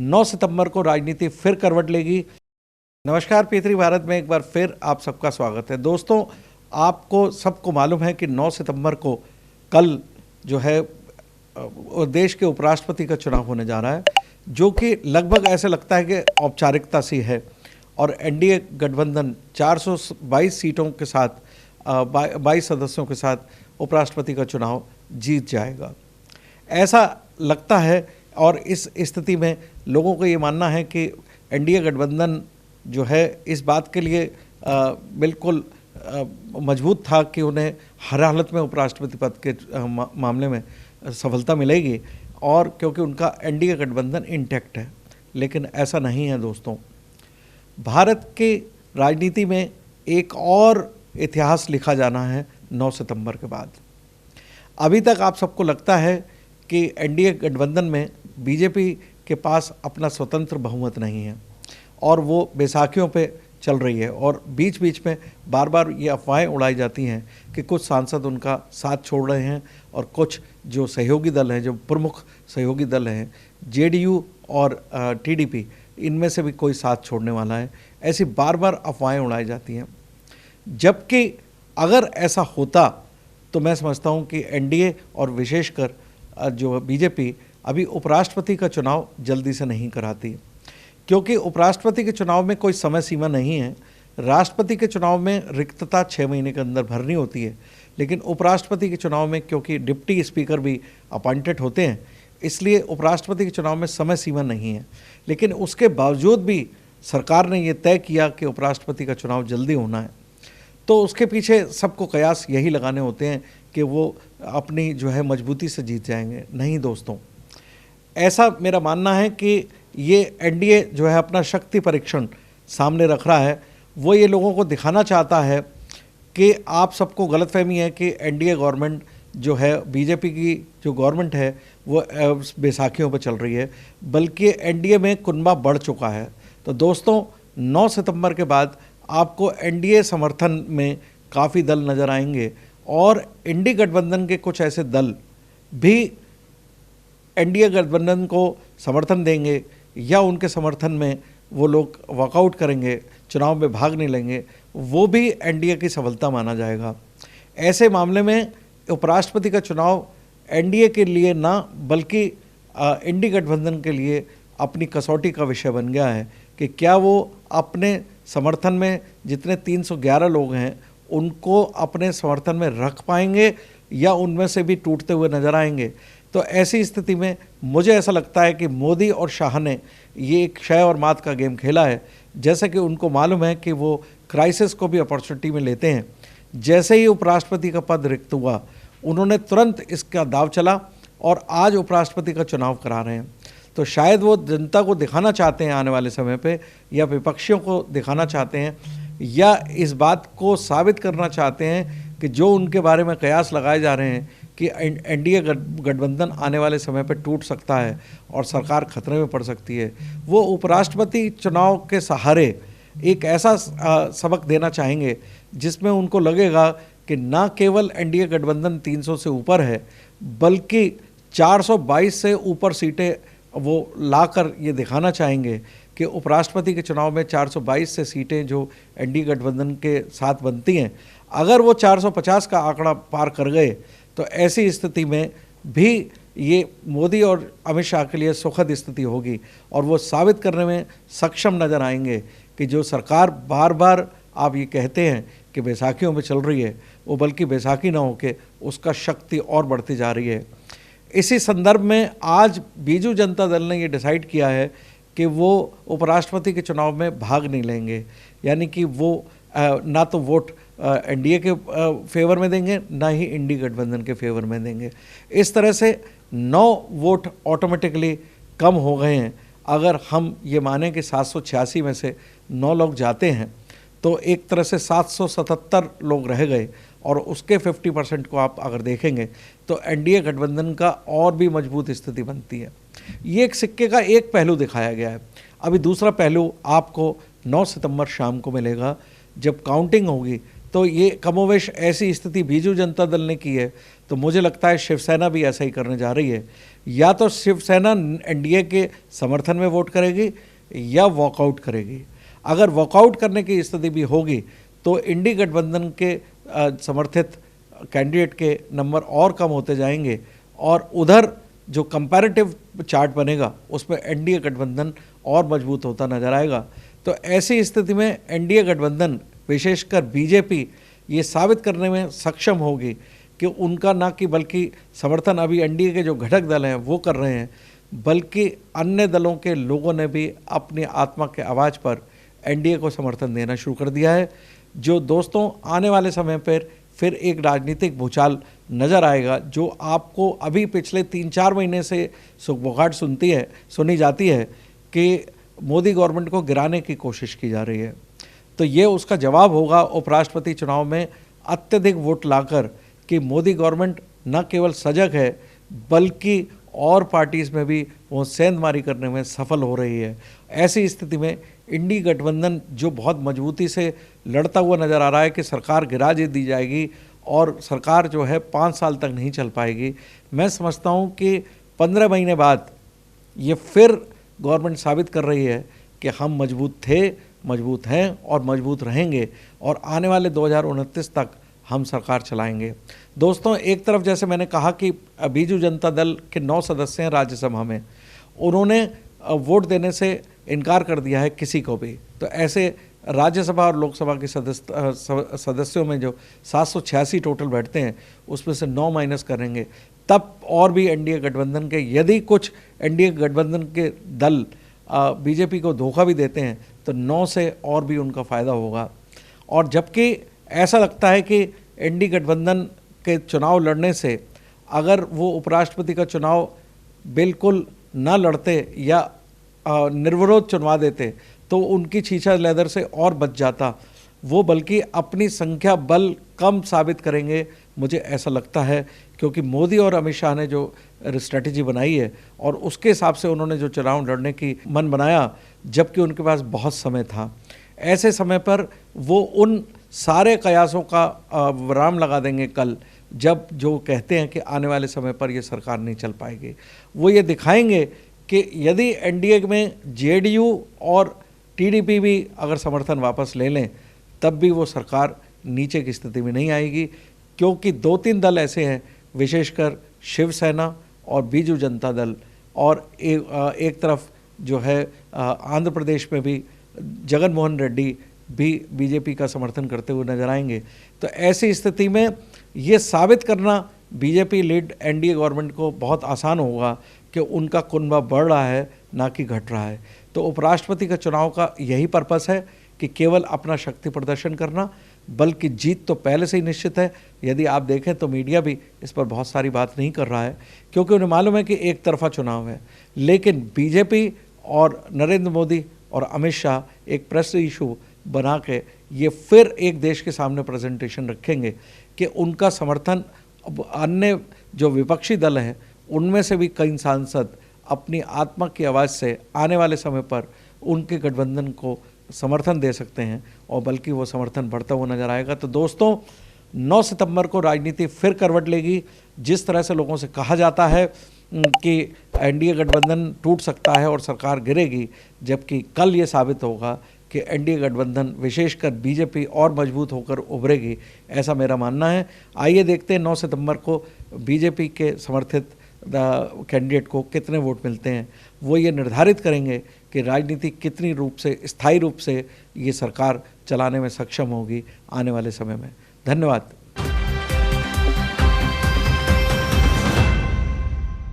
9 सितंबर को राजनीति फिर करवट लेगी। नमस्कार, P3 भारत में एक बार फिर आप सबका स्वागत है। दोस्तों, आपको सबको मालूम है कि 9 सितंबर को कल जो है देश के उपराष्ट्रपति का चुनाव होने जा रहा है, जो कि लगभग ऐसे लगता है कि औपचारिकता सी है और एनडीए गठबंधन 422 सीटों के साथ 22 सदस्यों के साथ उपराष्ट्रपति का चुनाव जीत जाएगा, ऐसा लगता है। और इस स्थिति में लोगों को ये मानना है कि एनडीए गठबंधन जो है इस बात के लिए बिल्कुल मजबूत था कि उन्हें हर हालत में उपराष्ट्रपति पद के मामले में सफलता मिलेगी, और क्योंकि उनका एनडीए गठबंधन इंटैक्ट है। लेकिन ऐसा नहीं है दोस्तों। भारत की राजनीति में एक और इतिहास लिखा जाना है 9 सितंबर के बाद। अभी तक आप सबको लगता है कि एनडीए गठबंधन में बीजेपी के पास अपना स्वतंत्र बहुमत नहीं है और वो बैसाखियों पे चल रही है, और बीच बीच में बार बार ये अफवाहें उड़ाई जाती हैं कि कुछ सांसद उनका साथ छोड़ रहे हैं और कुछ जो सहयोगी दल हैं, जो प्रमुख सहयोगी दल हैं, जेडीयू और टीडीपी, इनमें से भी कोई साथ छोड़ने वाला है। ऐसी बार बार अफवाहें उड़ाई जाती हैं, जबकि अगर ऐसा होता तो मैं समझता हूँ कि एनडीए और विशेषकर जो बीजेपी अभी उपराष्ट्रपति का चुनाव जल्दी से नहीं कराती, क्योंकि उपराष्ट्रपति के चुनाव में कोई समय सीमा नहीं है। राष्ट्रपति के चुनाव में रिक्तता 6 महीने के अंदर भरनी होती है, लेकिन उपराष्ट्रपति के चुनाव में क्योंकि डिप्टी स्पीकर भी अपॉइंटेड होते हैं, इसलिए उपराष्ट्रपति के चुनाव में समय सीमा नहीं है। लेकिन उसके बावजूद भी सरकार ने ये तय किया कि उपराष्ट्रपति का चुनाव जल्दी होना है, तो उसके पीछे सबको कयास यही लगाने होते हैं कि वो अपनी जो है मजबूती से जीत जाएंगे। नहीं दोस्तों, ऐसा मेरा मानना है कि ये एनडीए जो है अपना शक्ति परीक्षण सामने रख रहा है। वो ये लोगों को दिखाना चाहता है कि आप सबको गलतफहमी है कि एनडीए गवर्नमेंट जो है, बीजेपी की जो गवर्नमेंट है, वो बैसाखियों पर चल रही है, बल्कि एनडीए में कुनबा बढ़ चुका है। तो दोस्तों, 9 सितंबर के बाद आपको एनडीए समर्थन में काफ़ी दल नज़र आएंगे, और एनडीए गठबंधन के कुछ ऐसे दल भी एनडीए गठबंधन को समर्थन देंगे या उनके समर्थन में वो लोग वॉकआउट करेंगे, चुनाव में भाग नहीं लेंगे, वो भी एनडीए की सफलता माना जाएगा। ऐसे मामले में उपराष्ट्रपति का चुनाव एनडीए के लिए ना, बल्कि एनडीए गठबंधन के लिए अपनी कसौटी का विषय बन गया है कि क्या वो अपने समर्थन में जितने 311 लोग हैं उनको अपने समर्थन में रख पाएंगे या उनमें से भी टूटते हुए नजर आएंगे। तो ऐसी स्थिति में मुझे ऐसा लगता है कि मोदी और शाह ने ये एक क्षय और मात का गेम खेला है। जैसे कि उनको मालूम है कि वो क्राइसिस को भी अपॉर्चुनिटी में लेते हैं। जैसे ही उपराष्ट्रपति का पद रिक्त हुआ, उन्होंने तुरंत इसका दाव चला और आज उपराष्ट्रपति का चुनाव करा रहे हैं। तो शायद वो जनता को दिखाना चाहते हैं आने वाले समय पे, या विपक्षियों को दिखाना चाहते हैं, या इस बात को साबित करना चाहते हैं कि जो उनके बारे में कयास लगाए जा रहे हैं कि एनडीए गठबंधन आने वाले समय पर टूट सकता है और सरकार खतरे में पड़ सकती है, वो उपराष्ट्रपति चुनाव के सहारे एक ऐसा सबक देना चाहेंगे जिसमें उनको लगेगा कि ना केवल एनडीए गठबंधन 300 से ऊपर है, बल्कि 422 से ऊपर सीटें वो लाकर ये दिखाना चाहेंगे कि उपराष्ट्रपति के चुनाव में 422 से सीटें जो एनडीए गठबंधन के साथ बनती हैं, अगर वो 450 का आंकड़ा पार कर गए तो ऐसी स्थिति में भी ये मोदी और अमित शाह के लिए सुखद स्थिति होगी, और वो साबित करने में सक्षम नज़र आएंगे कि जो सरकार बार बार आप ये कहते हैं कि बैसाखियों में चल रही है, वो बल्कि बैसाखी ना होके उसका शक्ति और बढ़ती जा रही है। इसी संदर्भ में आज बीजू जनता दल ने ये डिसाइड किया है कि वो उपराष्ट्रपति के चुनाव में भाग नहीं लेंगे, यानी कि वो ना तो वोट एनडीए के फेवर में देंगे, ना ही एनडीए गठबंधन के फेवर में देंगे। इस तरह से 9 वोट ऑटोमेटिकली कम हो गए हैं। अगर हम ये माने कि 786 में से 9 लोग जाते हैं, तो एक तरह से 777 लोग रह गए, और उसके 50% को आप अगर देखेंगे तो एनडीए गठबंधन का और भी मजबूत स्थिति बनती है। ये एक सिक्के का एक पहलू दिखाया गया है। अभी दूसरा पहलू आपको 9 सितंबर शाम को मिलेगा, जब काउंटिंग होगी, तो ये कमोवेश ऐसी स्थिति बीजू जनता दल ने की है, तो मुझे लगता है शिवसेना भी ऐसा ही करने जा रही है। या तो शिवसेना एनडीए के समर्थन में वोट करेगी या वॉकआउट करेगी। अगर वॉकआउट करने की स्थिति भी होगी तो इंडी गठबंधन के समर्थित कैंडिडेट के नंबर और कम होते जाएंगे और उधर जो कंपैरेटिव चार्ट बनेगा उसमें एनडीए गठबंधन और मजबूत होता नजर आएगा। तो ऐसी स्थिति में एनडीए गठबंधन विशेषकर बीजेपी ये साबित करने में सक्षम होगी कि उनका ना कि बल्कि समर्थन अभी एनडीए के जो घटक दल हैं वो कर रहे हैं, बल्कि अन्य दलों के लोगों ने भी अपनी आत्मा के आवाज़ पर एनडीए को समर्थन देना शुरू कर दिया है। जो दोस्तों आने वाले समय पर फिर एक राजनीतिक भूचाल नज़र आएगा, जो आपको अभी पिछले 3-4 महीने से सुगबुगाहट सुनी जाती है कि मोदी गवर्नमेंट को गिराने की कोशिश की जा रही है। तो ये उसका जवाब होगा उपराष्ट्रपति चुनाव में अत्यधिक वोट लाकर कि मोदी गवर्नमेंट न केवल सजग है बल्कि और पार्टीज़ में भी वो सेंधमारी करने में सफल हो रही है। ऐसी स्थिति में इंडी गठबंधन जो बहुत मजबूती से लड़ता हुआ नज़र आ रहा है कि सरकार गिरा दी जाएगी और सरकार जो है 5 साल तक नहीं चल पाएगी, मैं समझता हूँ कि 15 महीने बाद ये फिर गवर्नमेंट साबित कर रही है कि हम मजबूत थे, मजबूत हैं और मजबूत रहेंगे और आने वाले 2029 तक हम सरकार चलाएंगे। दोस्तों, एक तरफ जैसे मैंने कहा कि बीजू जनता दल के 9 सदस्य हैं राज्यसभा में, उन्होंने वोट देने से इनकार कर दिया है किसी को भी। तो ऐसे राज्यसभा और लोकसभा के सदस्यों में जो 786 टोटल बैठते हैं उसमें से 9 माइनस करेंगे तब और भी एनडीए गठबंधन के, यदि कुछ एनडीए गठबंधन के दल बीजेपी को धोखा भी देते हैं तो 9 से और भी उनका फ़ायदा होगा। और जबकि ऐसा लगता है कि एनडीए गठबंधन के चुनाव लड़ने से अगर वो उपराष्ट्रपति का चुनाव बिल्कुल न लड़ते या निर्विरोध चुनवा देते तो उनकी छीछा लेदर से और बच जाता, वो बल्कि अपनी संख्या बल कम साबित करेंगे, मुझे ऐसा लगता है, क्योंकि मोदी और अमित शाह ने जो स्ट्रेटजी बनाई है और उसके हिसाब से उन्होंने जो चुनाव लड़ने की मन बनाया, जबकि उनके पास बहुत समय था। ऐसे समय पर वो उन सारे कयासों का विराम लगा देंगे कल, जब जो कहते हैं कि आने वाले समय पर ये सरकार नहीं चल पाएगी। वो ये दिखाएंगे कि यदि एनडीए में जेडीयू और टीडीपी भी अगर समर्थन वापस ले लें तब भी वो सरकार नीचे की स्थिति में नहीं आएगी, क्योंकि 2-3 दल ऐसे हैं, विशेषकर शिवसेना और बीजू जनता दल, और एक तरफ जो है आंध्र प्रदेश में भी जगन मोहन रेड्डी भी बीजेपी का समर्थन करते हुए नजर आएंगे। तो ऐसी स्थिति में ये साबित करना बीजेपी लीड एनडीए गवर्नमेंट को बहुत आसान होगा कि उनका कुनबा बढ़ रहा है ना कि घट रहा है। तो उपराष्ट्रपति का चुनाव का यही पर्पस है कि केवल अपना शक्ति प्रदर्शन करना, बल्कि जीत तो पहले से ही निश्चित है। यदि आप देखें तो मीडिया भी इस पर बहुत सारी बात नहीं कर रहा है, क्योंकि उन्हें मालूम है कि एक तरफा चुनाव है। लेकिन बीजेपी और नरेंद्र मोदी और अमित शाह एक प्रेस इशू बना के ये फिर एक देश के सामने प्रेजेंटेशन रखेंगे कि उनका समर्थन अन्य जो विपक्षी दल हैं उनमें से भी कई सांसद अपनी आत्मा की आवाज़ से आने वाले समय पर उनके गठबंधन को समर्थन दे सकते हैं, और बल्कि वो समर्थन बढ़ता हुआ नजर आएगा। तो दोस्तों, 9 सितंबर को राजनीति फिर करवट लेगी। जिस तरह से लोगों से कहा जाता है कि एनडीए गठबंधन टूट सकता है और सरकार गिरेगी, जबकि कल ये साबित होगा कि एनडीए गठबंधन विशेषकर बीजेपी और मजबूत होकर उभरेगी, ऐसा मेरा मानना है। आइए देखते हैं 9 सितंबर को बीजेपी के समर्थित कैंडिडेट को कितने वोट मिलते हैं। वो ये निर्धारित करेंगे कि राजनीति कितनी रूप से, स्थायी रूप से ये सरकार चलाने में सक्षम होगी आने वाले समय में। धन्यवाद।